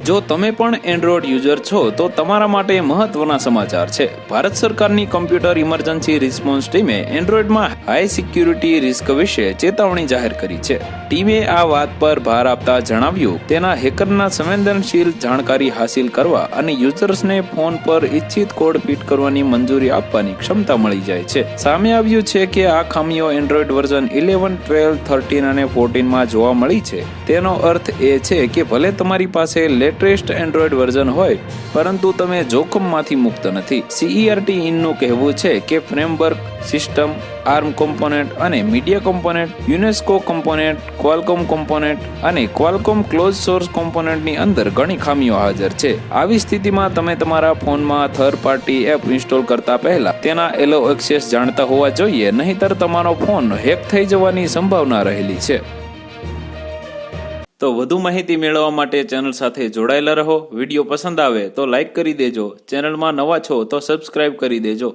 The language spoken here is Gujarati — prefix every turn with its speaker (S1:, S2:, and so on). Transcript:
S1: જો તમે પણ એન્ડ્રોઇડ યુઝર છો તો તમારા માટે મહત્વના સમાચાર છે. ભારત સરકારની કમ્પ્યુટર ઇમરજન્સી રિસ્પોન્સ ટીમે એન્ડ્રોઇડમાં હાઈ સિક્યુરિટી રિસ્ક વિશે ચેતવણી જાહેર કરી છે. ટીમે આ વાત પર ભાર આપતા જણાવ્યું, તેના હેકરના સંવેદનશીલ જાણકારી હાંસિલ કરવા અને યુઝર્સને ફોન પર ઇચ્છિત કોડ ફિટ કરવાની મંજૂરી આપવાની ક્ષમતા મળી જાય છે. સામે આવ્યું છે કે આ ખામીઓ એન્ડ્રોઇડ વર્ઝન 11, 12, 13 અને 14 માં જોવા મળી છે. તેનો અર્થ એ છે કે ભલે તમારી પાસે લેટેસ્ટ એન્ડ્રોઇડ વર્ઝન હોય, પરંતુ તમે જોખમમાંથી મુક્ત નથી. CERT ઇનનું કહેવું છે કે ફ્રેમવર્ક, સિસ્ટમ, આર્મ કોમ્પોનેન્ટ અને media component, UNESCO component, Qualcomm component અને ક્વાલકોમ ક્લોઝ સોર્સ કોમ્પોનેન્ટની અંદર ઘણી ખામીઓ હાજર છે. આવી સ્થિતિમાં તમે તમારા ફોનમાં થર્ડ પાર્ટી એપ ઇન્સ્ટોલ કરતા પહેલા તેના એલો એક્સેસ જાણતા હોવા જોઈએ, નહીંતર તમારો ફોન હેક થઈ જવાની સંભાવના રહેલી છે. તો વધુ માહિતી મેળવવા માટે ચેનલ સાથે જોડાયેલા રહો. વિડીયો પસંદ આવે તો લાઈક કરી દેજો. ચેનલમાં નવા છો તો સબસ્ક્રાઇબ કરી દેજો.